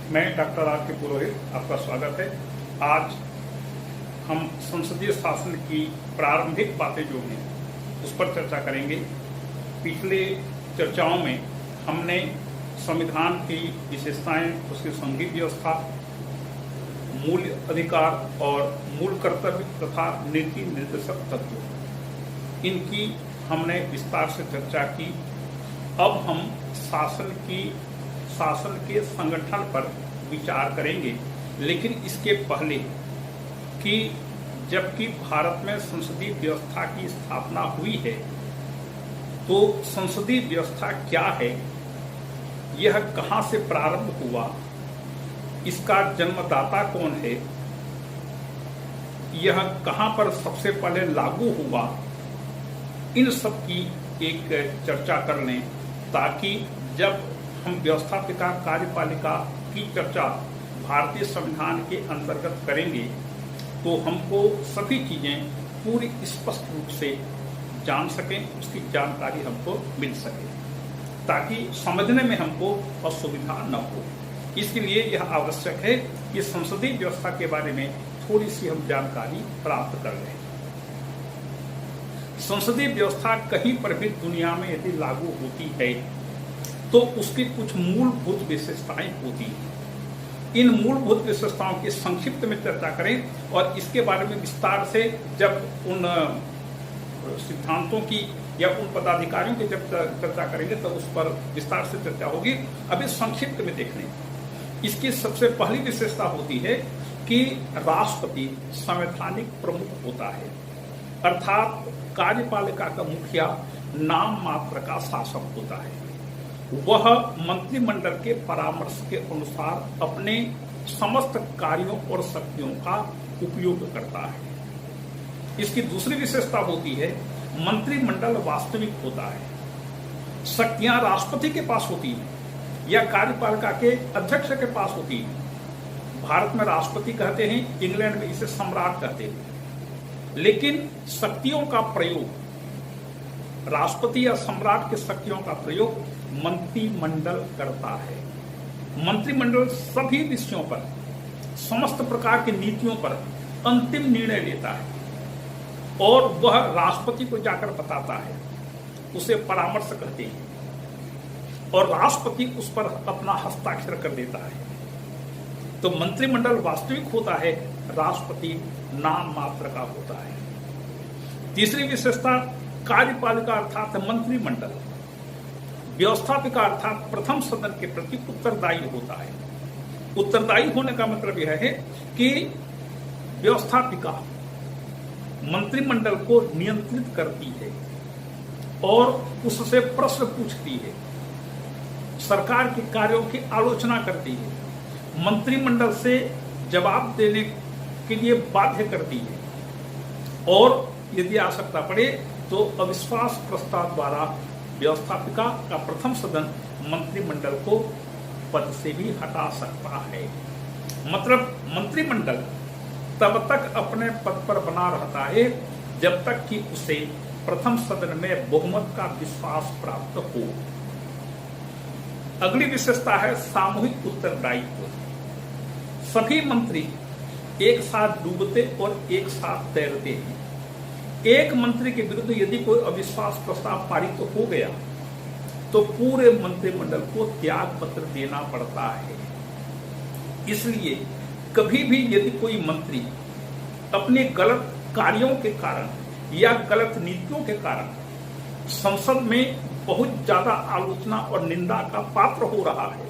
मैं doctor R के पुरोहित, आपका स्वागत है। आज हम संसदीय शासन की प्रारंभिक बातें जो हैं उस पर चर्चा करेंगे। पिछले चर्चाओं में हमने संविधान की विशेषताएं, उसकी संघीय व्यवस्था, मूल अधिकार और मूल कर्तव्य तथा नीति निर्देशक तत्व, इनकी हमने विस्तार से चर्चा की। अब हम शासन के संगठन पर विचार करेंगे, लेकिन इसके पहले कि जबकि भारत में संसदीय व्यवस्था की स्थापना हुई है, तो संसदीय व्यवस्था क्या है, यह कहां से प्रारंभ हुआ, इसका जन्मदाता कौन है, यह कहां पर सबसे पहले लागू हुआ, इन सब की एक चर्चा कर लें, ताकि जब हम व्यवस्थापिका कार्यपालिका की चर्चा भारतीय संविधान के अंतर्गत करेंगे तो हमको सभी चीजें पूरी स्पष्ट रूप से जान सकें, उसकी जानकारी हमको मिल सके, ताकि समझने में हमको असुविधा न हो। इसके लिए यह आवश्यक है कि संसदीय व्यवस्था के बारे में थोड़ी सी हम जानकारी प्राप्त कर लें। संसदीय व्यवस्था कहीं पर भी दुनिया में यदि लागू होती है तो उसकी कुछ मूलभूत विशेषताएं होती हैं। इन मूलभूत विशेषताओं की संक्षिप्त में चर्चा करें और इसके बारे में विस्तार से जब उन सिद्धांतों की या उन पदाधिकारियों की जब चर्चा करेंगे तो उस पर विस्तार से चर्चा होगी। अभी संक्षिप्त में देख लें। इसकी सबसे पहली विशेषता होती है कि राष्ट्रपति संवैधानिक प्रमुख होता है, अर्थात कार्यपालिका का मुखिया नाम मात्र का शासक होता है। वह मंत्रिमंडल के परामर्श के अनुसार अपने समस्त कार्यों और शक्तियों का उपयोग करता है। इसकी दूसरी विशेषता होती है मंत्रिमंडल वास्तविक होता है। शक्तियां राष्ट्रपति के पास होती हैं या कार्यपालिका के अध्यक्ष के पास होती हैं। भारत में राष्ट्रपति कहते हैं, इंग्लैंड में इसे सम्राट कहते हैं। लेकिन शक्तियों का प्रयोग, राष्ट्रपति या सम्राट की शक्तियों का प्रयोग मंत्रिमंडल करता है। मंत्रिमंडल सभी विषयों पर, समस्त प्रकार की नीतियों पर अंतिम निर्णय लेता है और वह राष्ट्रपति को जाकर बताता है, उसे परामर्श कहते हैं, और राष्ट्रपति उस पर अपना हस्ताक्षर कर देता है। तो मंत्रिमंडल वास्तविक होता है, राष्ट्रपति नाम मात्र का होता है। तीसरी विशेषता कार्यपालिका अर्थात मंत्रिमंडल व्यवस्थापिका अर्थात प्रथम सदन के प्रति उत्तरदायी होता है। उत्तरदायी होने का मतलब यह है कि व्यवस्थापिका मंत्रिमंडल को नियंत्रित करती है और उससे प्रश्न पूछती है, सरकार के कार्यों की आलोचना करती है, मंत्रिमंडल से जवाब देने के लिए बाध्य करती है और यदि आवश्यकता पड़े तो अविश्वास प्रस्ताव द्वारा व्यवस्थापिका का प्रथम सदन मंत्रिमंडल को पद से भी हटा सकता है। मतलब मंत्रिमंडल तब तक अपने पद पर बना रहता है जब तक कि उसे प्रथम सदन में बहुमत का विश्वास प्राप्त हो। अगली विशेषता है सामूहिक उत्तरदायित्व। सभी मंत्री एक साथ डूबते और एक साथ तैरते हैं। एक मंत्री के विरुद्ध यदि कोई अविश्वास प्रस्ताव पारित हो गया तो पूरे मंत्रिमंडल को त्याग पत्र देना पड़ता है। इसलिए कभी भी यदि कोई मंत्री अपने गलत कार्यों के कारण या गलत नीतियों के कारण संसद में बहुत ज्यादा आलोचना और निंदा का पात्र हो रहा है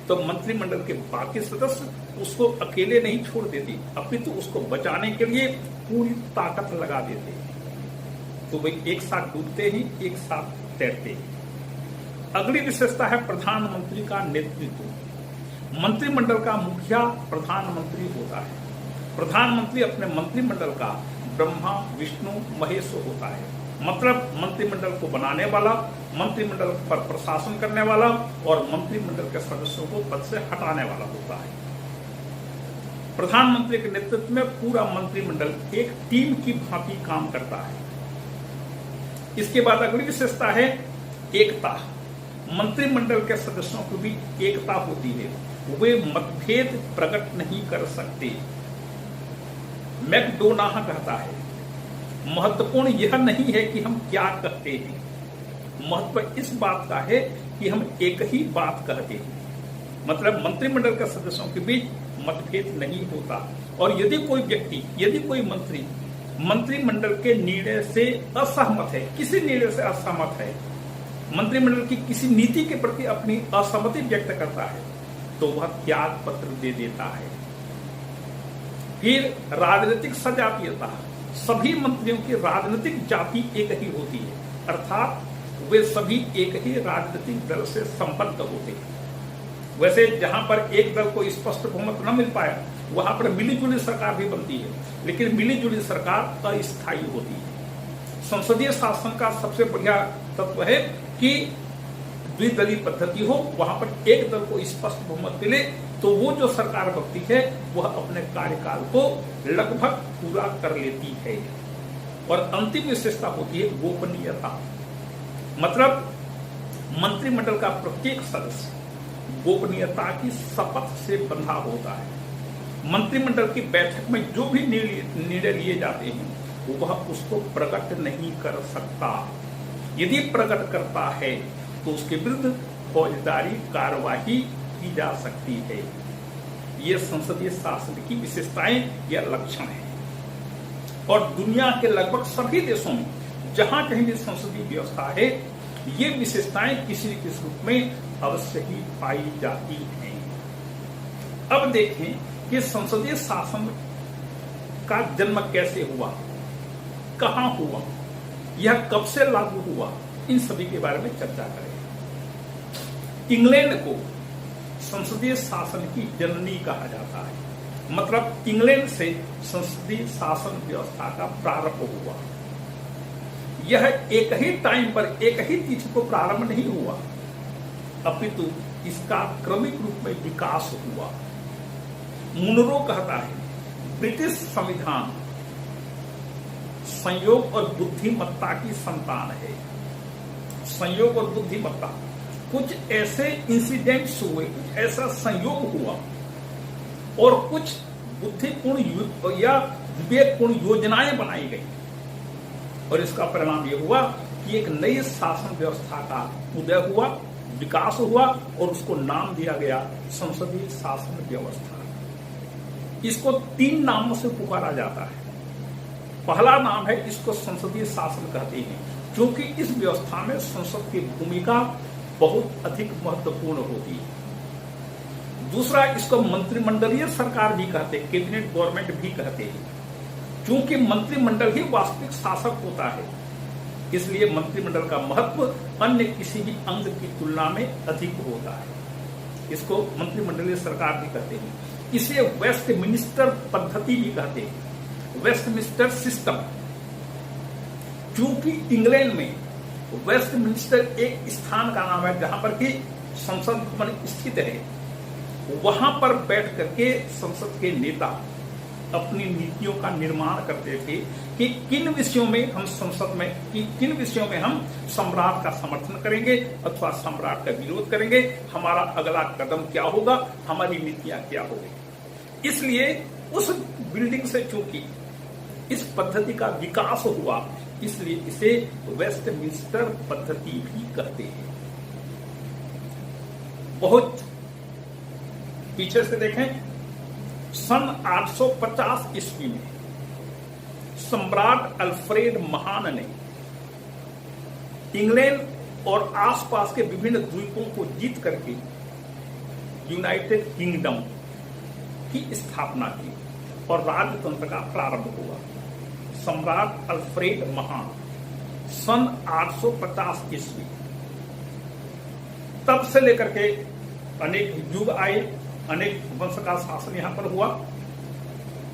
तो मंत्रिमंडल के बाकी सदस्य उसको अकेले नहीं छोड़ देते, अपितु उसको बचाने के लिए पूरी ताकत लगा देते हैं। तो वे एक साथ डूबते हैं, एक साथ तैरते हैं। अगली विशेषता है प्रधानमंत्री का नेतृत्व। मंत्रिमंडल का मुखिया प्रधानमंत्री होता है। प्रधानमंत्री अपने मंत्रिमंडल का ब्रह्मा विष्णु महेश होता है। मतलब मंत्रिमंडल को बनाने वाला, मंत्रिमंडल पर प्रशासन करने वाला और मंत्रिमंडल के सदस्यों को पद से हटाने वाला होता है। प्रधानमंत्री के नेतृत्व में पूरा मंत्रिमंडल एक टीम की भांति काम करता है। इसके बाद अगली विशेषता है एकता। मंत्रिमंडल के सदस्यों की भी एकता होती है। वे मतभेद प्रकट नहीं कर सकते। मैकडोनाल्ड कहता है, महत्वपूर्ण यह नहीं है कि हम क्या कहते हैं, महत्व इस बात का है कि हम एक ही बात कहते हैं। मतलब मंत्रिमंडल के सदस्यों के बीच मतभेद नहीं होता, और यदि कोई व्यक्ति, यदि कोई मंत्री मंत्रिमंडल के निर्णय से असहमत है, किसी निर्णय से असहमत है, मंत्रिमंडल की किसी नीति के प्रति अपनी असहमति व्यक्त करता है, तो वह त्याग पत्र दे देता है। फिर राजनीतिक सजातीयता, सभी मंत्रियों की राजनीतिक जाति एक ही होती है, अर्थात वे सभी एक ही राजनीतिक दल से संबद्ध होते हैं। वैसे जहां पर एक दल को स्पष्ट बहुमत न मिल पाया, वहां पर मिलीजुली सरकार भी बनती है, लेकिन मिलीजुली सरकार अस्थायी होती है। संसदीय शासन का सबसे बढ़िया तत्व है कि द्विदलीय पद्धति हो, वहां पर एक दल को स्पष्ट बहुमत मिले तो वो जो सरकार बनती है वह अपने कार्यकाल को लगभग पूरा कर लेती है। और अंतिम विशेषता होती है गोपनीयता, मतलब मंत्रिमंडल का प्रत्येक सदस्य गोपनीयता की शपथ से बंधा होता है। मंत्रिमंडल की बैठक में जो भी निर्णय लिए जाते हैं वह उसको प्रकट नहीं कर सकता। यदि प्रकट करता है तो उसके विरुद्ध फौजदारी कार्यवाही की जा सकती है। ये संसदीय शासन की विशेषताएं या लक्षण है। और दुनिया के लगभग सभी देशों में जहां कहीं भी संसदीय व्यवस्था है, ये विशेषताएं किसी न किसी रूप में अवश्य ही पाई जाती हैं। अब देखें कि संसदीय शासन का जन्म कैसे हुआ, कहां हुआ, यह कब से लागू हुआ, इन सभी के बारे में चर्चा करें। इंग्लैंड को संसदीय शासन की जननी कहा जाता है, मतलब इंग्लैंड से संसदीय शासन व्यवस्था का प्रारंभ हुआ। यह एक ही टाइम पर, एक ही तिथि को प्रारंभ नहीं हुआ, अपितु इसका क्रमिक रूप में विकास हुआ। मुनरो कहता है, ब्रिटिश संविधान संयोग और बुद्धिमत्ता की संतान है। संयोग और बुद्धिमत्ता, कुछ ऐसे इंसिडेंट्स हुए, कुछ ऐसा संयोग हुआ और कुछ बुद्धिपूर्ण या विवेकपूर्ण योजनाएं बनाई गई, और इसका परिणाम यह हुआ कि एक नई शासन व्यवस्था का उदय हुआ, विकास हुआ, और उसको नाम दिया गया संसदीय शासन व्यवस्था। इसको 3 नामों से पुकारा जाता है। पहला नाम है, इसको संसदीय शासन कहते हैं क्योंकि इस व्यवस्था में संसद की भूमिका बहुत अधिक महत्वपूर्ण होती है। दूसरा, इसको मंत्रिमंडलीय सरकार भी कहते हैं, कैबिनेट गवर्नमेंट भी कहते हैं, क्योंकि मंत्रिमंडल ही वास्तविक शासक होता है, इसलिए मंत्रिमंडल का महत्व अन्य किसी भी अंग की तुलना में अधिक होता है। इसको मंत्रिमंडलीय सरकार भी कहते हैं। इसे वेस्टमिनिस्टर पद्धति भी कहते हैं, वेस्टमिनिस्टर सिस्टम। क्योंकि इंग्लैंड में वेस्टमिनिस्टर एक स्थान का नाम है जहां पर कि संसद भवन स्थित है। वहां पर बैठ करके संसद के नेता अपनी नीतियों का निर्माण करते थे कि किन विषयों में हम संसद में, किन विषयों में हम सम्राट का समर्थन करेंगे अथवा सम्राट का विरोध करेंगे, हमारा अगला कदम क्या होगा, हमारी नीतियां क्या होगी। इसलिए उस बिल्डिंग से चूंकि इस पद्धति का विकास हुआ, इसलिए इसे वेस्टमिनिस्टर पद्धति भी कहते हैं। बहुत पीछे से देखें, सन 850 ईस्वी में सम्राट अल्फ्रेड महान ने इंग्लैंड और आसपास के विभिन्न द्वीपों को जीत करके यूनाइटेड किंगडम की स्थापना की और राजतंत्र का प्रारंभ हुआ। सम्राट अल्फ्रेड महान सन 850 ईस्वी, तब से लेकर के अनेक युग आए, अनेक वंश का शासन यहां पर हुआ,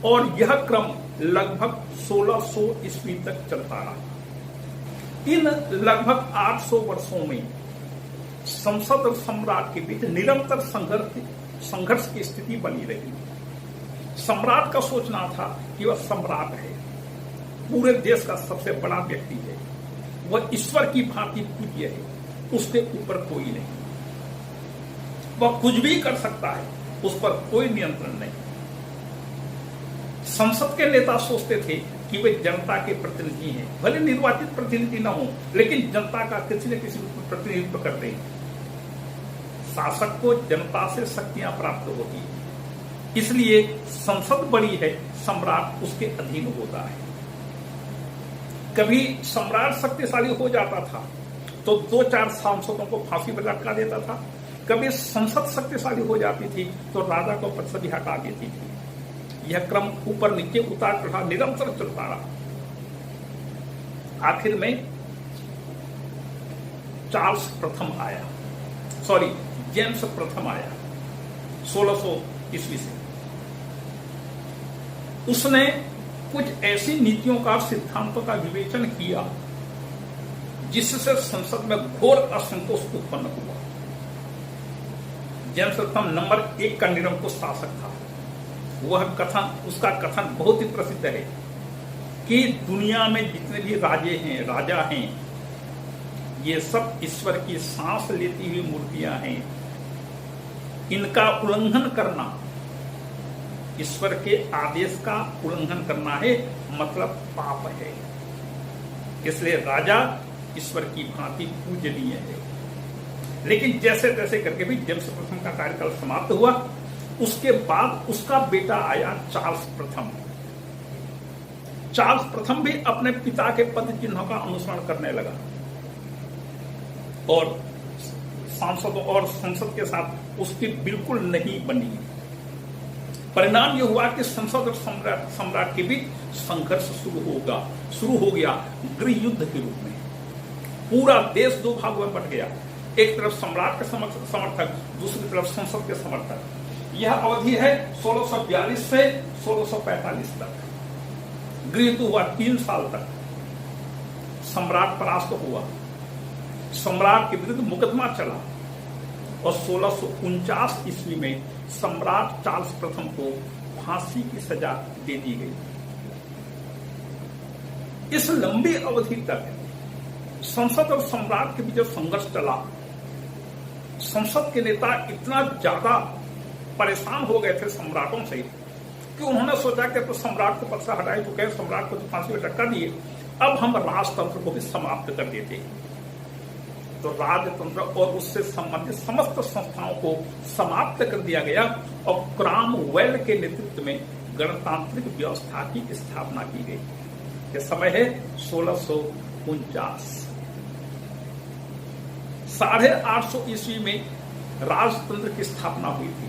और यह क्रम लगभग 1600 ईस्वी तक चलता रहा। इन लगभग 800 वर्षों में संसद और सम्राट के बीच निरंतर संघर्ष की स्थिति बनी रही। सम्राट का सोचना था कि वह सम्राट है, पूरे देश का सबसे बड़ा व्यक्ति है, वह ईश्वर की भांति पूज्य है, उसके ऊपर कोई नहीं, वह कुछ भी कर सकता है, उस पर कोई नियंत्रण नहीं। संसद के नेता सोचते थे कि वे जनता के प्रतिनिधि हैं, भले निर्वाचित प्रतिनिधि न हो, लेकिन जनता का किसी न किसी रूप में प्रतिनिधित्व करते हैं। शासक को जनता से शक्तियां प्राप्त होती है, इसलिए संसद बड़ी है, सम्राट उसके अधीन होता है। कभी सम्राट शक्तिशाली हो जाता था तो 2-4 सांसदों को फांसी पर लटका देता था, कभी संसद शक्तिशाली हो जाती थी तो राजा को पद से भी हटा देती थी। यह क्रम ऊपर नीचे उतार चढ़ाव निरंतर चलता रहा। आखिर में चार्ल्स प्रथम आया, जेम्स प्रथम आया 1600 ईस्वी से। उसने कुछ ऐसी नीतियों का, सिद्धांतों का विवेचन किया जिससे संसद में घोर असंतोष उत्पन्न हुआ। जेम्स प्रथम नंबर 1 का निरंकुश शासक था। उसका कथन बहुत ही प्रसिद्ध है कि दुनिया में जितने भी राजा हैं, ये सब ईश्वर की सांस लेती हुई मूर्तियां हैं। इनका उल्लंघन करना, ईश्वर के आदेश का उल्लंघन करना है, मतलब पाप है। इसलिए राजा ईश्वर की भांति पूजनीय है। लेकिन जैसे तैसे करके भी जेम्स प्रथम का कार्यकाल समाप्त हुआ। उसके बाद उसका बेटा आया चार्ल्स प्रथम। चार्ल्स प्रथम भी अपने पिता के पद चिन्हों का अनुसरण करने लगा और सांसदों और संसद के साथ उसकी बिल्कुल नहीं बनी। परिणाम यह हुआ कि संसद और सम्राट के बीच संघर्ष शुरू हो गया गृह युद्ध के रूप में। पूरा देश 2 भागों में बट गया, एक तरफ सम्राट के समर्थक, दूसरी तरफ संसद के समर्थक। यह अवधि है 1642 से 1645 तक। गृह युद्ध हुआ 3 साल तक। सम्राट परास्त हुआ, सम्राट के विरुद्ध मुकदमा चला और 1649 ईस्वी में सम्राट चार्ल्स प्रथम को फांसी की सजा दे दी गई। इस लंबी अवधि तक संसद और सम्राट के बीच जो संघर्ष चला, संसद के नेता इतना ज्यादा परेशान हो गए थे सम्राटों से कि उन्होंने सोचा कि तो सम्राट को पद से हटाए तो क्या, सम्राट को तो फांसी पर लटका दिए, अब हम राजतंत्र को भी समाप्त कर देते। तो राजतंत्र और उससे संबंधित समस्त संस्थाओं को समाप्त कर दिया गया और क्रॉमवेल के नेतृत्व में गणतांत्रिक व्यवस्था की स्थापना की गई। यह समय है 1649। 850 ईस्वी में राजतंत्र की स्थापना हुई थी।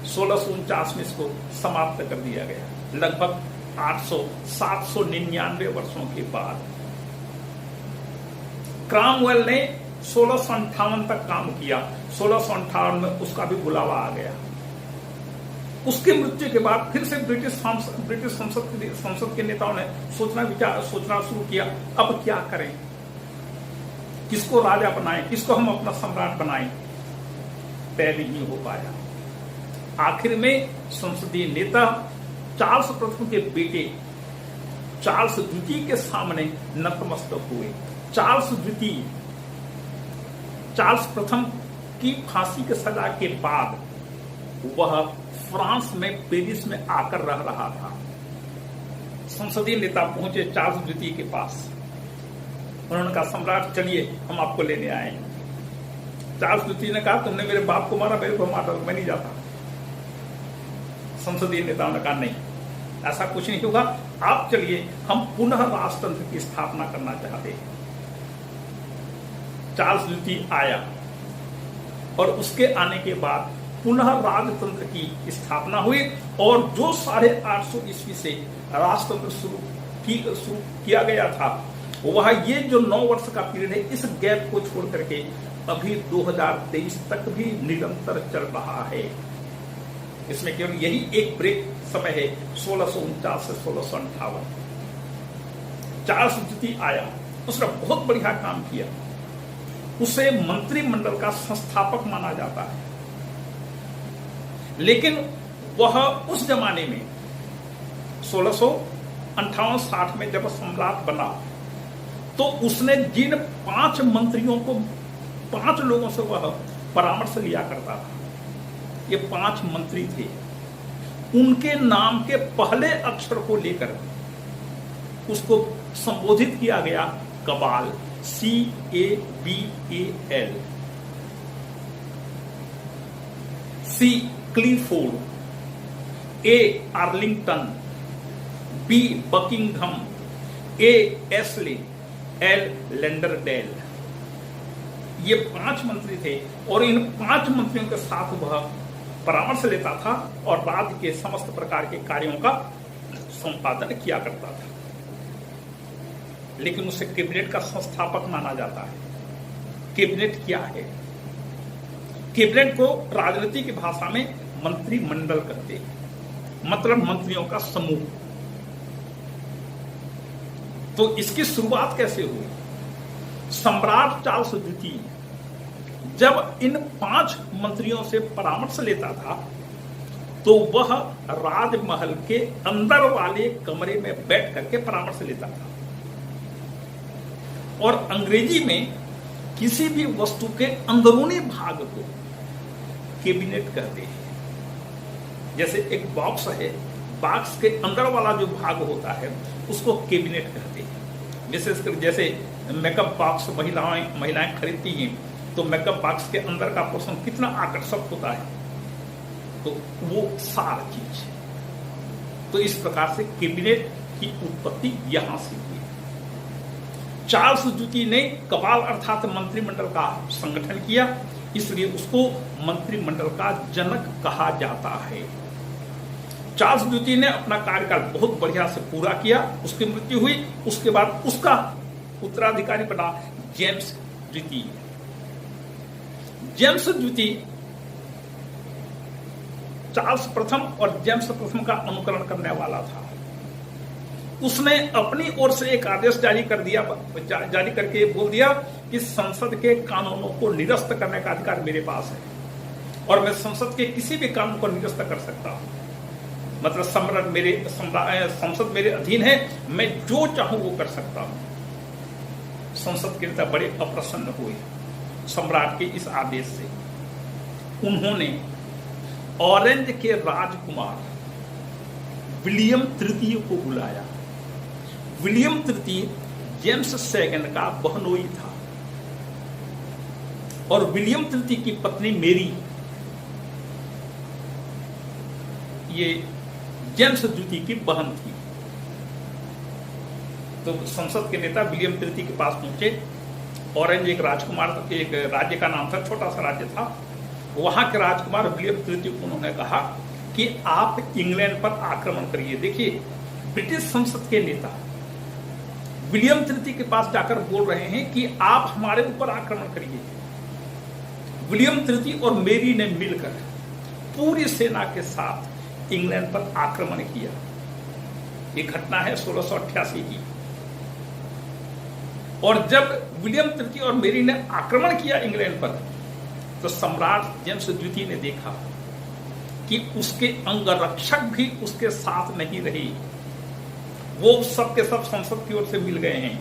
1649 में इसको समाप्त कर दिया गया। लगभग 799 वर्षों के बाद क्रॉमवेल ने 1658 तक काम किया। 1658 में उसका भी बुलावा आ गया। उसकी मृत्यु के बाद फिर से ब्रिटिश संसद के नेताओं ने सोचना शुरू किया, अब क्या करें, किसको राजा बनाएं, किसको हम अपना सम्राट बनाएं। तय नहीं हो पाया। आखिर में संसदीय नेता चार्ल्स प्रथम के बेटे चार्ल्स द्वितीय के सामने नतमस्तक हुए। चार्ल्स प्रथम की फांसी की सजा के बाद वह फ्रांस में पेरिस में आकर रह रहा था। संसदीय नेता पहुंचे चार्ल्स द्वितीय के पास। उन्होंने कहा, सम्राट चलिए हम आपको लेने आए। चार्ल्स द्वितीय ने कहा, तुमने मेरे बाप को मारा, मेरे को मारा, मैं नहीं जाता। संसदीय नेताओं ने कहा, नहीं, ऐसा कुछ नहीं होगा, आप चलिए, हम पुनः राजतंत्र की स्थापना करना चाहते हैं। चार्ल्स द्वितीय आया और उसके आने के बाद पुनः राजतंत्र की स्थापना हुई और जो 850 ईस्वी से राजतंत्र शुरू किया गया था, वह ये जो 9 वर्ष का पीरियड है, इस गैप को छोड़ करके अभी 2023 तक भी निरंतर चल रहा है। इसमें केवल यही एक ब्रेक समय है 1649 से 1658। चार्ल्स द्वितीय आया, उसने बहुत बढ़िया काम किया। उसे मंत्रिमंडल का संस्थापक माना जाता है। लेकिन वह उस जमाने में 1658-60 में जब सम्राट बना तो उसने जिन 5 मंत्रियों को, 5 लोगों से वह परामर्श लिया करता था, ये 5 मंत्री थे, उनके नाम के पहले अक्षर को लेकर उसको संबोधित किया गया कबाल, CABAL। C क्लीफोर्ड, A Arlington, B Buckingham, A Astley, L लेंडरडेल। ये 5 मंत्री थे और इन 5 मंत्रियों के साथ वह परामर्श लेता था और राज्य के समस्त प्रकार के कार्यों का संपादन किया करता था। लेकिन उसे कैबिनेट का संस्थापक माना जाता है। कैबिनेट क्या है? कैबिनेट को राजनीति की भाषा में मंत्रिमंडल कहते हैं, मतलब मंत्रियों का समूह। तो इसकी शुरुआत कैसे हुई? सम्राट चार्ल्स द्वितीय जब इन 5 मंत्रियों से परामर्श लेता था तो वह राजमहल के अंदर वाले कमरे में बैठ करके परामर्श लेता था। और अंग्रेजी में किसी भी वस्तु के अंदरूनी भाग को कैबिनेट कहते हैं। जैसे एक बॉक्स है, बॉक्स के अंदर वाला जो भाग होता है उसको कैबिनेट कहते हैं। विशेषकर जैसे मेकअप बॉक्स महिलाएं खरीदती हैं तो मेकअप बॉक्स के अंदर का पोर्शन कितना आकर्षक होता है, तो वो सार चीज है। तो इस प्रकार से कैबिनेट की उत्पत्ति यहां से हुई। चार्ल्स द्वितीय ने कबाल अर्थात मंत्रिमंडल का संगठन किया, इसलिए उसको मंत्रिमंडल का जनक कहा जाता है। चार्ल्स द्वितीय ने अपना कार्यकाल बहुत बढ़िया से पूरा किया, उसकी मृत्यु हुई। उसके बाद उसका उत्तराधिकारी बना जेम्स द्वितीय। जेम्स द्वितीय चार्ल्स प्रथम और जेम्स प्रथम का अनुकरण करने वाला था। उसने अपनी ओर से एक आदेश जारी करके बोल दिया कि संसद के कानूनों को निरस्त करने का अधिकार मेरे पास है और मैं संसद के किसी भी कानून को निरस्त कर सकता हूं। मतलब संसद मेरे अधीन है, मैं जो चाहूं वो कर सकता हूं। संसद के नेता बड़े अप्रसन्न हुए सम्राट के इस आदेश से। उन्होंने ऑरेंज के राजकुमार विलियम तृतीय को बुलाया। विलियम तृतीय जेम्स सेकंड का बहनोई था और विलियम तृतीय की पत्नी मेरी ये जेम्स द्वितीय की बहन थी। तो संसद के नेता विलियम तृतीय के पास पहुंचे। ऑरेंज एक राज्य का नाम था, छोटा सा राज्य था। वहां के राजकुमार विलियम तृतीय को उन्होंने कहा कि आप इंग्लैंड पर आक्रमण करिए। देखिए, ब्रिटिश संसद के नेता विलियम तृतीय के पास जाकर बोल रहे हैं कि आप हमारे ऊपर आक्रमण करिए। विलियम तृतीय और मेरी ने मिलकर पूरी सेना के साथ इंग्लैंड पर आक्रमण किया। ये घटना है 1688 की। और जब विलियम तृतीय और मेरी ने आक्रमण किया इंग्लैंड पर, तो सम्राट जेम्स द्वितीय ने देखा कि उसके अंगरक्षक भी उसके साथ नहीं रहे। वो सब के सब संसद की ओर से मिल गए हैं।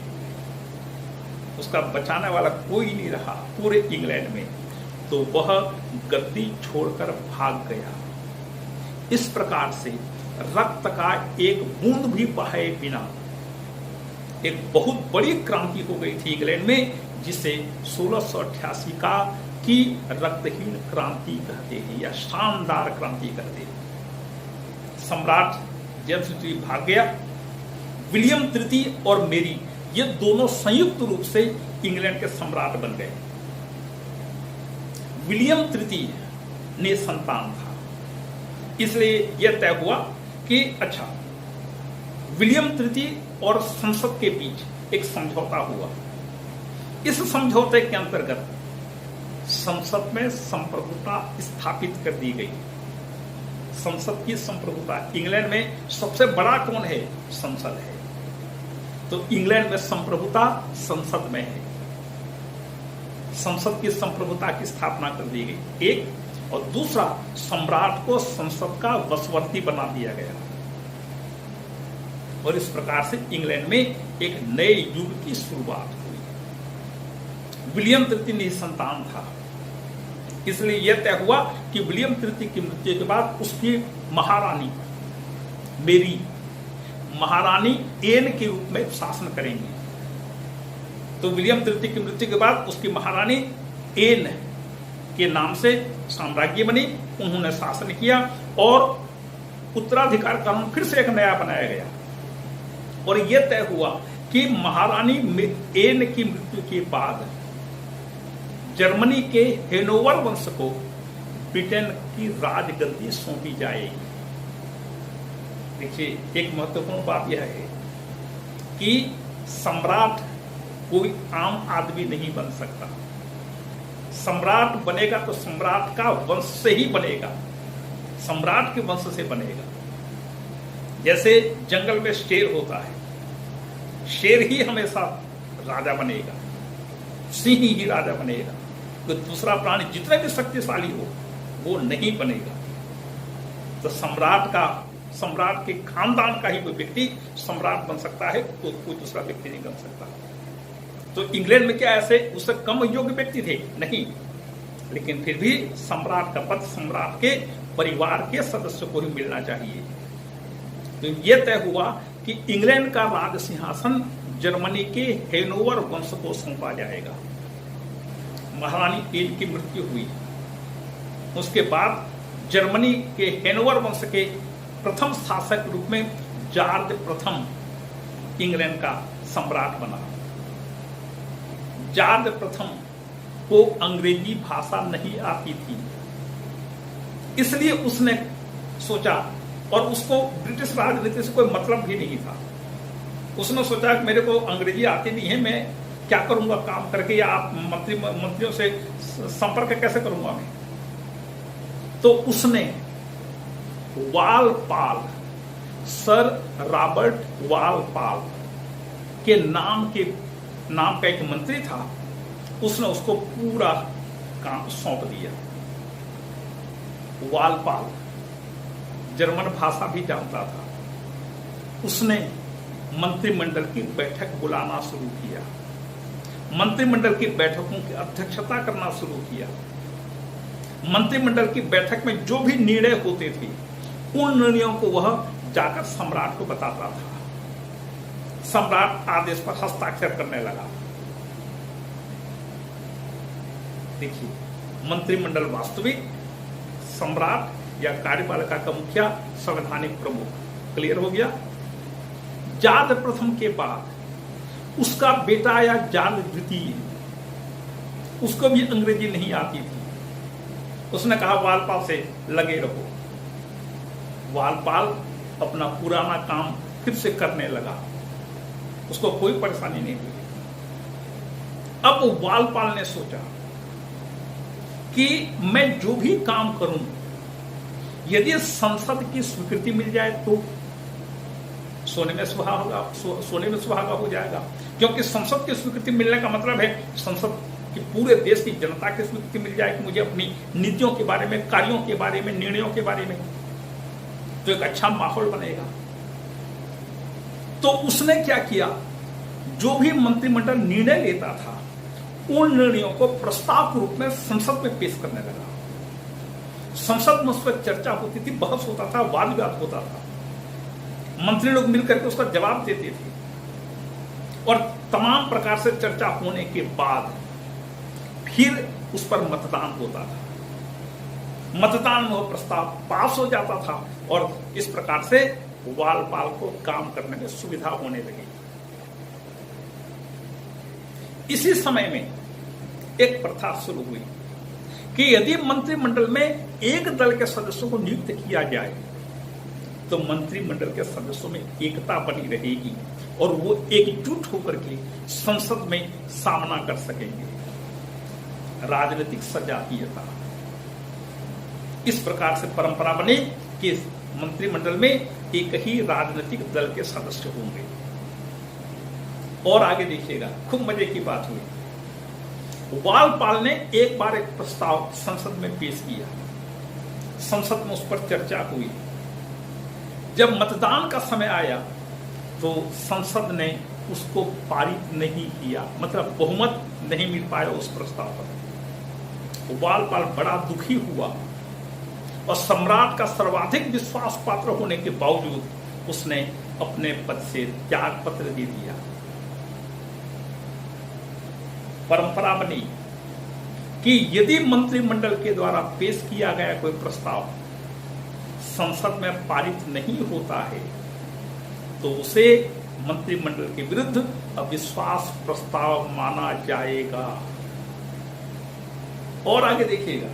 उसका बचाने वाला कोई नहीं रहा पूरे इंग्लैंड में। तो वह गद्दी छोड़कर भाग गया। इस प्रकार से रक्त का एक बूंद भी बहाए बिना एक बहुत बड़ी क्रांति हो गई थी इंग्लैंड में, जिसे 1688 की रक्तहीन क्रांति कहते हैं या शानदार क्रांति कहते हैं। सम्राट जेम्स द्वितीय भाग गया। विलियम तृतीय और मेरी ये दोनों संयुक्त रूप से इंग्लैंड के सम्राट बन गए। विलियम तृतीय ने संतान था, इसलिए यह तय हुआ कि अच्छा, विलियम तृतीय और संसद के बीच एक समझौता हुआ। इस समझौते के अंतर्गत संसद में संप्रभुता स्थापित कर दी गई। संसद की संप्रभुता, इंग्लैंड में सबसे बड़ा कौन है? संसद है। तो इंग्लैंड में संप्रभुता संसद में है। संसद की संप्रभुता की स्थापना कर दी गई, एक। और दूसरा, सम्राट को संसद का वशवर्ती बना दिया गया। और इस प्रकार से इंग्लैंड में एक नए युग की शुरुआत हुई। विलियम तृतीय निसंतान था, इसलिए यह तय हुआ कि विलियम तृतीय की मृत्यु के बाद उसकी महारानी मेरी महारानी एन के रूप में शासन करेंगी। तो विलियम तृतीय की मृत्यु के बाद उसकी महारानी एन के नाम से साम्राज्य बनी, उन्होंने शासन किया और उत्तराधिकार कानून फिर से एक नया बनाया गया और यह तय हुआ कि महारानी एन की मृत्यु के बाद जर्मनी के हेनोवर वंश को ब्रिटेन की राजगद्दी सौंपी जाएगी। देखिए, एक महत्वपूर्ण बात यह है कि सम्राट कोई आम आदमी नहीं बन सकता। सम्राट बनेगा तो सम्राट का वंश से ही बनेगा, सम्राट के वंश से बनेगा। जैसे जंगल में शेर होता है, शेर ही हमेशा राजा बनेगा, सिंह ही राजा बनेगा, कोई दूसरा प्राणी जितने भी शक्तिशाली हो वो नहीं बनेगा। तो सम्राट के खानदान का ही कोई व्यक्ति सम्राट बन सकता है, तो कोई दूसरा व्यक्ति नहीं बन सकता। तो इंग्लैंड में क्या ऐसे उससे कम योग्य व्यक्ति थे? नहीं, लेकिन फिर भी सम्राट का पद सम्राट के परिवार के सदस्य को ही मिलना चाहिए। तो यह तय हुआ कि इंग्लैंड का राज सिंहासन जर्मनी के हेनोवर वंश को सौंपा जाएगा। महारानी एन की मृत्यु हुई, उसके बाद जर्मनी के हेनोवर वंश के प्रथम शासक के रूप में जॉर्ज प्रथम इंग्लैंड का सम्राट बना। जॉर्ज प्रथम को अंग्रेजी भाषा नहीं आती थी, इसलिए उसने सोचा, और उसको ब्रिटिश राजनीति से कोई मतलब भी नहीं था। उसने सोचा कि मेरे को अंग्रेजी आती नहीं है, मैं क्या करूंगा काम करके, या आप मंत्रियों से संपर्क कैसे करूंगा मैं। तो उसने वालपाल, सर रॉबर्ट वालपाल के नाम का एक मंत्री था, उसने उसको पूरा काम सौंप दिया। वालपाल जर्मन भाषा भी जानता था, उसने मंत्रिमंडल की बैठक बुलाना शुरू किया, मंत्रिमंडल की बैठकों की अध्यक्षता करना शुरू किया। मंत्रिमंडल की बैठक में जो भी निर्णय होते थे उन निर्णयों को वह जाकर सम्राट को बताता था। सम्राट आदेश पर हस्ताक्षर करने लगा। देखिए, मंत्रिमंडल वास्तविक, सम्राट या कार्यपालिका का मुखिया, संवैधानिक प्रमुख। क्लियर हो गया। जॉर्ज प्रथम के बाद उसका बेटा या जॉर्ज द्वितीय, उसको भी अंग्रेजी नहीं आती थी। उसने कहा वालपाल से लगे रहो। वालपाल अपना पुराना काम फिर से करने लगा, उसको कोई परेशानी नहीं हुई। अब वालपाल ने सोचा कि मैं जो भी काम करूं, यदि संसद की स्वीकृति मिल जाए तो सोने में सुहागा हो जाएगा। क्योंकि संसद की स्वीकृति मिलने का मतलब है संसद की पूरे देश की जनता की स्वीकृति मिल जाए कि मुझे अपनी नीतियों के बारे में, कार्यों के बारे में, निर्णयों के बारे में, तो एक अच्छा माहौल बनेगा। तो उसने क्या किया, जो भी मंत्रिमंडल निर्णय लेता था उन निर्णयों को प्रस्ताव के रूप में संसद में पेश करने लगा। संसद में उस पर चर्चा होती थी, बहस होता था, वाद विवाद होता था, मंत्री लोग मिलकर के उसका जवाब देते थे और तमाम प्रकार से चर्चा होने के बाद फिर उस पर मतदान होता था। मतदान में वह प्रस्ताव पास हो जाता था और इस प्रकार से वालपाल को काम करने में सुविधा होने लगी। इसी समय में एक प्रथा शुरू हुई कि यदि मंत्रिमंडल में एक दल के सदस्यों को नियुक्त किया जाए तो मंत्रिमंडल के सदस्यों में एकता बनी रहेगी और वो एकजुट होकर के संसद में सामना कर सकेंगे। राजनीतिक सजातीयता, इस प्रकार से परंपरा बनी कि मंत्रिमंडल में एक ही राजनीतिक दल के सदस्य होंगे। और आगे देखिएगा, खूब मजे की बात हुई। वालपाल ने एक बार एक प्रस्ताव संसद में पेश किया, संसद में उस पर चर्चा हुई। जब मतदान का समय आया तो संसद ने उसको पारित नहीं किया, मतलब बहुमत नहीं मिल पाया उस प्रस्ताव पर। वालपाल बड़ा दुखी हुआ और सम्राट का सर्वाधिक विश्वास पात्र होने के बावजूद उसने अपने पद से त्याग पत्र दे दिया। परंपरा बनी कि यदि मंत्रिमंडल के द्वारा पेश किया गया कोई प्रस्ताव संसद में पारित नहीं होता है तो उसे मंत्रिमंडल के विरुद्ध अविश्वास प्रस्ताव माना जाएगा। और आगे देखिएगा,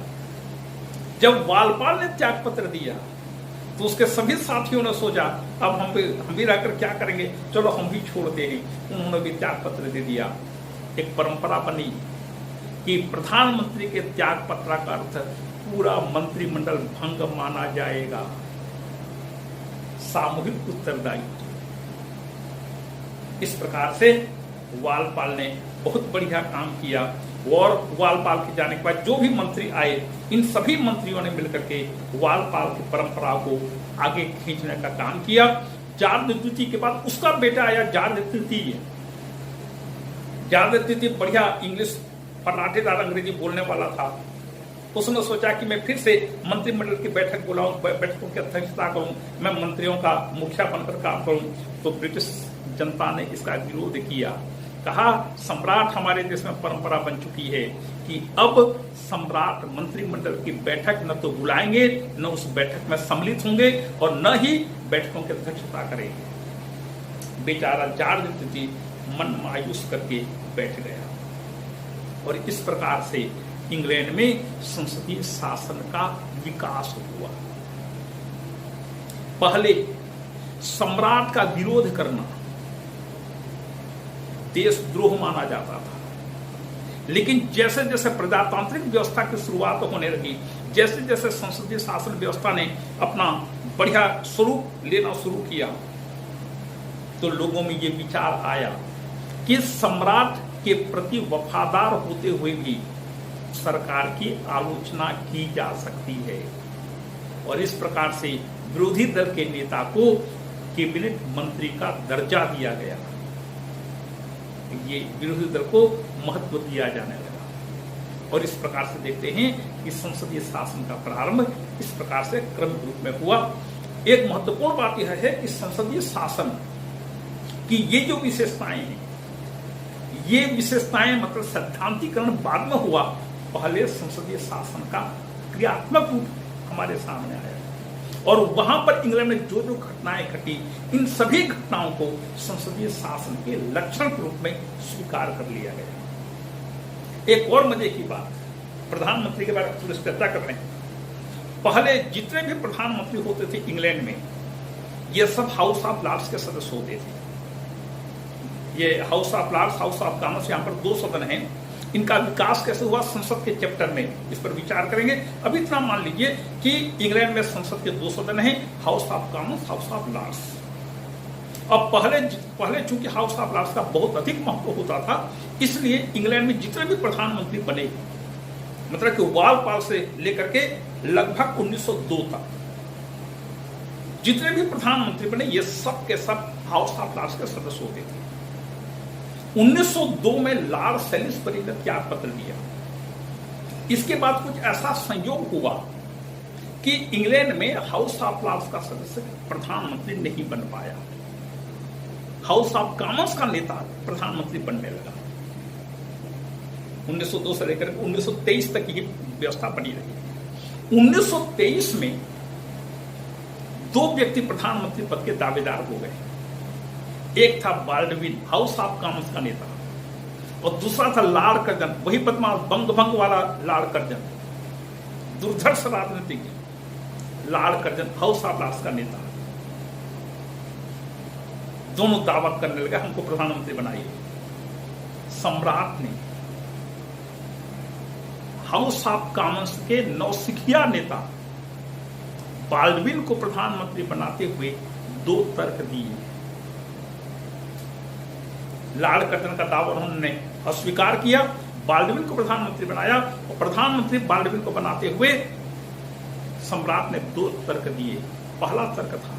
जब वालपाल ने त्याग पत्र दिया तो उसके सभी साथियों ने सोचा अब हम भी रहकर क्या करेंगे, चलो हम भी छोड़ते हैं। उन्होंने भी त्याग पत्र दे दिया। एक परंपरा बनी कि प्रधानमंत्री के त्याग पत्र का अर्थ पूरा मंत्रिमंडल भंग माना जाएगा। सामूहिक उत्तरदायित्व। इस प्रकार से वालपाल ने बहुत बढ़िया काम किया और वालपाल के जाने के बाद जो भी मंत्री आए, इन सभी मंत्रियों ने मिलकर के वालपाल की परंपरा को आगे खींचने का काम किया। जॉर्ज द्वितीय के बाद उसका बेटा आया जॉर्ज तृतीय। जॉर्ज तृतीय बढ़िया इंग्लिश फर्राटेदार अंग्रेजी बोलने वाला था। उसने सोचा कि मैं फिर से मंत्रिमंडल की बैठक बुलाऊं, बैठकों की अध्यक्षता करूं, मैं मंत्रियों का मुखिया बनकर काम करूं। तो ब्रिटिश जनता ने इसका विरोध किया। कहा सम्राट हमारे देश में परंपरा बन चुकी है कि अब सम्राट मंत्रिमंडल की बैठक न तो बुलाएंगे, न उस बैठक में सम्मिलित होंगे और न ही बैठकों की अध्यक्षता करेंगे। बेचारा जॉर्ज तृतीय मन मायूस करके बैठ गया और इस प्रकार से इंग्लैंड में संसदीय शासन का विकास हुआ। पहले सम्राट का विरोध करना देशद्रोह माना जाता था, लेकिन जैसे जैसे प्रजातांत्रिक व्यवस्था की शुरुआत होने लगी, जैसे जैसे संसदीय शासन व्यवस्था ने अपना बढ़िया स्वरूप लेना शुरू किया, तो लोगों में ये विचार आया कि सम्राट के प्रति वफादार होते हुए भी सरकार की आलोचना की जा सकती है। और इस प्रकार से विरोधी दल के नेता को कैबिनेट मंत्री का दर्जा दिया गया। ये विरोधी दल को महत्व दिया जाने लगा और इस प्रकार से देखते हैं कि संसदीय शासन का प्रारंभ इस प्रकार से क्रम रूप में हुआ। एक महत्वपूर्ण बात यह है कि संसदीय शासन की ये जो विशेषताएं हैं, ये विशेषताएं मतलब सैद्धांतिकरण बाद में हुआ, पहले संसदीय शासन का क्रियात्मक रूप हमारे सामने आया और वहां पर इंग्लैंड में जो जो घटनाएं घटी, इन सभी घटनाओं को संसदीय शासन के लक्षण के रूप में स्वीकार कर लिया गया। एक और मजे की बात, प्रधानमंत्री के बारे में थोड़ी चर्चा कर रहे हैं। पहले जितने भी प्रधानमंत्री होते थे इंग्लैंड में, ये सब हाउस ऑफ लॉर्ड्स के सदस्य होते थे। ये House of Lords, House of Commons, यहाँ पर दो सदन हैं। इनका विकास कैसे हुआ संसद के चैप्टर में, इस पर विचार करेंगे। अभी इतना मान लीजिए कि इंग्लैंड में संसद के दो सदन हैं, House of Commons, House of Lords. अब पहले चूंकि हाउस ऑफ लॉर्ड्स का बहुत अधिक महत्व होता था, इसलिए इंग्लैंड में जितने भी प्रधानमंत्री बने, मतलब कि वालपाल से लेकर के लगभग 1902 तक जितने भी प्रधानमंत्री बने, ये सब के सब हाउस ऑफ लॉर्ड्स के सदस्य होते थे। 1902 में लॉर्ड सेलिसबरी ने त्याग पत्र दिया। इसके बाद कुछ ऐसा संयोग हुआ कि इंग्लैंड में हाउस ऑफ लॉर्ड्स का सदस्य प्रधानमंत्री नहीं बन पाया। हाउस ऑफ कॉमन्स का नेता प्रधानमंत्री बनने लगा। 1902 से लेकर 1923 तक ये व्यवस्था बनी रही। 1923 में दो व्यक्ति प्रधानमंत्री पद के दावेदार हो गए। एक था बाल्डविन, हाउस ऑफ कॉमन्स का नेता, और दूसरा था लॉर्ड कर्जन, वही बदमाश बंग भंग वाला लॉर्ड कर्जन, दुर्धर्ष राजनीतिज्ञ Lord Curzon, House of Lords का नेता। दोनों दावा करने लगे हमको प्रधानमंत्री बनाइए। सम्राट ने हाउस ऑफ कॉमन्स के नौसिखिया नेता बाल्डविन को प्रधानमंत्री बनाते हुए दो तर्क दिए। लॉर्ड कर्जन का दावा उन्होंने अस्वीकार किया, बाल्डविन को प्रधानमंत्री बनाया और प्रधानमंत्री बाल्डविन को बनाते हुए सम्राट ने दो तर्क दिए। पहला तर्क था,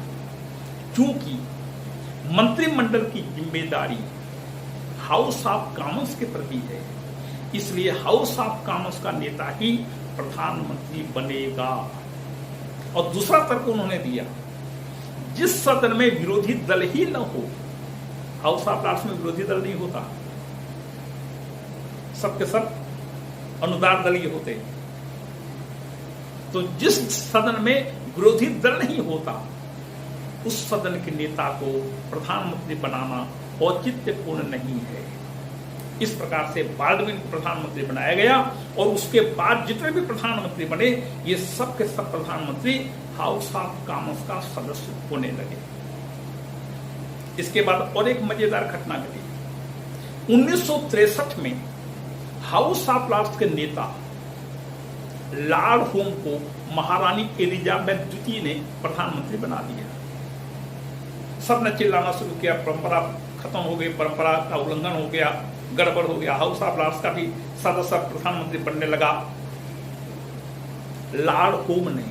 चूंकि मंत्रिमंडल की जिम्मेदारी हाउस ऑफ कॉमन्स के प्रति है, इसलिए हाउस ऑफ कॉमन्स का नेता ही प्रधानमंत्री बनेगा। और दूसरा तर्क उन्होंने दिया, जिस सदन में विरोधी दल ही न हो, हाउस ऑफ लॉर्ड्स में विरोधी दल नहीं होता, सबके सब अनुदान दल ही होते, तो जिस सदन में विरोधी दल नहीं होता उस सदन के नेता को प्रधानमंत्री बनाना औचित्यपूर्ण नहीं है। इस प्रकार से बाल्डविन को प्रधानमंत्री बनाया गया और उसके बाद जितने भी प्रधानमंत्री बने ये सब के सब प्रधानमंत्री हाउस ऑफ कॉमन्स का सदस्य होने लगे। इसके बाद और एक मजेदार घटना घटी। 1963 में हाउस ऑफ लॉर्ड्स के नेता लॉर्ड होम को महारानी एलिजाबेथ द्वितीय ने प्रधानमंत्री बना दिया। सबने चिल्लाना शुरू किया, परंपरा खत्म हो गई, परंपरा का उल्लंघन हो गया, गड़बड़ हो गया, हाउस ऑफ लॉर्ड्स का भी सदस्य प्रधानमंत्री बनने लगा। लॉर्ड होम ने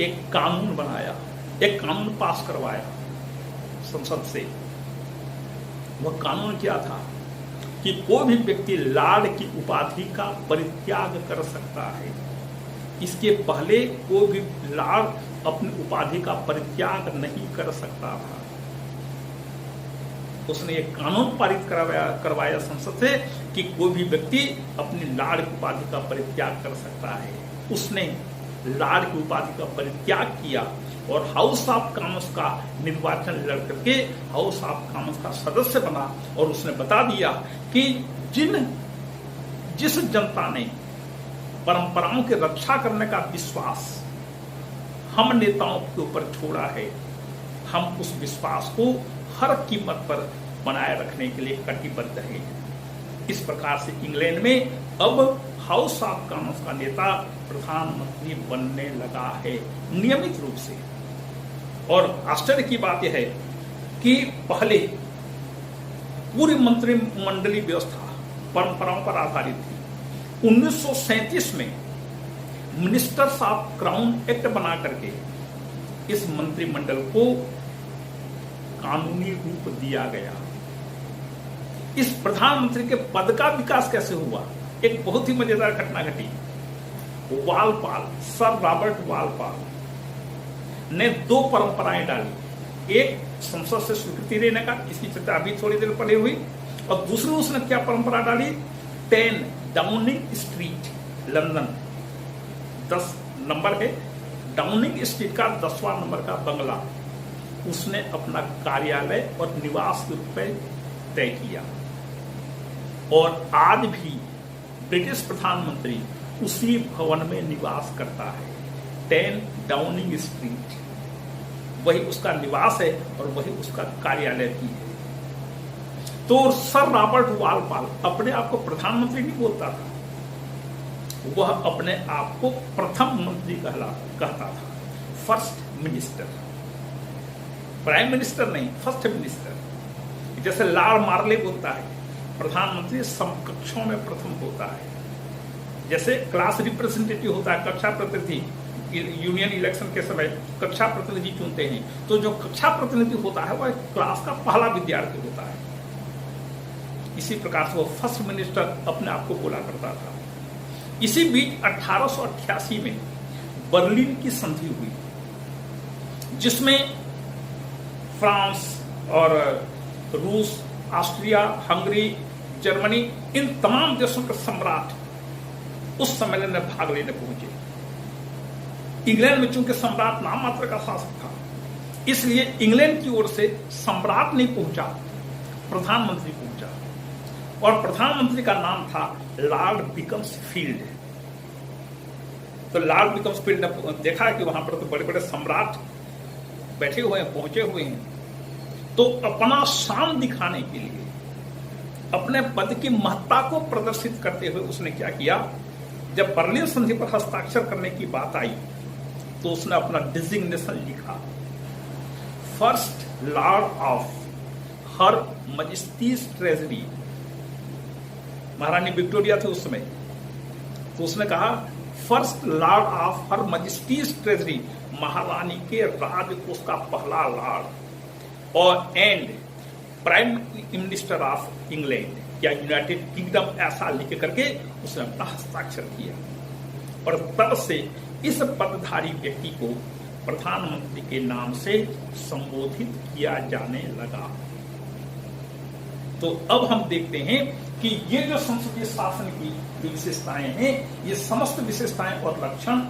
एक कानून बनाया, एक कानून पास करवाया संसद से। वह कानून क्या था कि कोई भी व्यक्ति लॉर्ड की उपाधि का परित्याग कर सकता है। इसके पहले कोई भी लॉर्ड अपनी उपाधि का परित्याग नहीं कर सकता था। उसने एक कानून पारित करवाया संसद से कि कोई भी व्यक्ति अपनी लॉर्ड की उपाधि का परित्याग कर सकता है। उसने लॉर्ड की उपाधि का परित्याग किया और हाउस ऑफ कॉमन्स का निर्वाचन लड़ करके हाउस ऑफ कॉमन्स का सदस्य बना और उसने बता दिया कि जिस जनता ने परंपराओं की रक्षा करने का विश्वास हम नेताओं के ऊपर छोड़ा है, हम उस विश्वास को हर कीमत पर बनाए रखने के लिए कटिबद्ध है। इस प्रकार से इंग्लैंड में अब हाउस ऑफ कॉमन्स का नेता प्रधानमंत्री बनने लगा है नियमित रूप से। और आश्चर्य की बात यह है कि पहले पूरी मंत्रिमंडलीय व्यवस्था परंपराओं पर आधारित थी। 1937 में मिनिस्टर्स ऑफ क्राउन एक्ट बना करके इस मंत्रिमंडल को कानूनी रूप दिया गया। इस प्रधानमंत्री के पद का विकास कैसे हुआ? एक बहुत ही मजेदार घटना घटी। वालपाल, सर रॉबर्ट वालपाल ने दो परंपराएं डाली। एक संसद से स्वीकृति लेने का, इसकी चर्चा अभी थोड़ी देर पहले हुई, और दूसरी उसने क्या परंपरा डाली? 10 डाउनिंग स्ट्रीट, लंदन 10 नंबर है, डाउनिंग स्ट्रीट का 10वां नंबर का बंगला उसने अपना कार्यालय और निवास के रूप में तय किया। और आज भी ब्रिटिश प्रधानमंत्री उसी भवन में निवास करता है। 10 डाउनिंग स्ट्रीट वही उसका निवास है और वही उसका कार्यालय भी है। तो सर रॉबर्ट वालपाल अपने आप को प्रधानमंत्री नहीं बोलता था, वह अपने आप को प्रथम मंत्री कहता था, फर्स्ट मिनिस्टर। प्राइम मिनिस्टर नहीं, फर्स्ट मिनिस्टर। जैसे लॉर्ड मार्ले बोलता है प्रधानमंत्री समकक्षों में प्रथम होता है। जैसे क्लास रिप्रेजेंटेटिव होता है, कक्षा प्रतिनिधि, यूनियन इलेक्शन के समय कक्षा प्रतिनिधि चुनते हैं, तो जो कक्षा प्रतिनिधि होता है वह क्लास का पहला विद्यार्थी होता है। इसी प्रकार से वो फर्स्ट मिनिस्टर अपने आप को बोला करता था। इसी बीच 1888 में बर्लिन की संधि हुई, जिसमें फ्रांस और रूस, ऑस्ट्रिया, हंगरी, जर्मनी, इन तमाम देशों के सम्राट उस सम्मेलन में भाग लेने पहुंचे। इंग्लैंड में चूंकि सम्राट नाम मात्र का शासक था, इसलिए इंग्लैंड की ओर से सम्राट नहीं पहुंचा, प्रधानमंत्री पहुंचा। और प्रधानमंत्री का नाम था लॉर्ड बीकम्सफील्ड। तो लॉर्ड बीकम्सफील्ड ने देखा कि वहां पर तो बड़े बड़े सम्राट बैठे हुए हैं, पहुंचे हुए हैं, तो अपना शान दिखाने के लिए, अपने पद की महत्ता को प्रदर्शित करते हुए उसने क्या किया, जब बर्लिन संधि पर हस्ताक्षर करने की बात आई तो उसने अपना डिजिग्नेशन लिखा, first Lord of her Majesty's treasury. महारानी विक्टोरिया थे उस समय, तो उसने कहा first Lord of her Majesty's treasury, महारानी के राजकोष का पहला लॉर्ड, और and prime minister of England, या यूनाइटेड किंगडम ऐसा लिख करके उसने अपना हस्ताक्षर किया और तब से इस पदधारी व्यक्ति को प्रधानमंत्री के नाम से संबोधित किया जाने लगा। तो अब हम देखते हैं कि ये जो संसदीय शासन की विशेषताएं हैं, ये समस्त विशेषताएं और लक्षण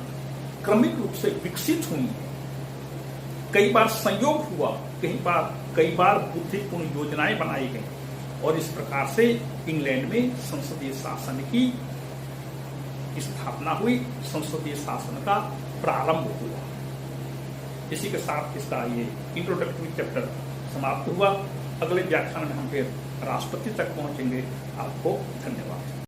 क्रमिक रूप से विकसित हुई हैं। कई बार संयोग हुआ, कई बार बुद्धिपूर्ण योजनाएं बनाई गई और इस प्रकार से इंग्लैंड में संसदीय शासन की स्थापना हुई, संसदीय शासन का प्रारंभ हुआ। इसी के साथ इसका ये इंट्रोडक्टरी चैप्टर समाप्त हुआ। अगले व्याख्यान में हम फिर राष्ट्रपति तक पहुंचेंगे। आपको धन्यवाद।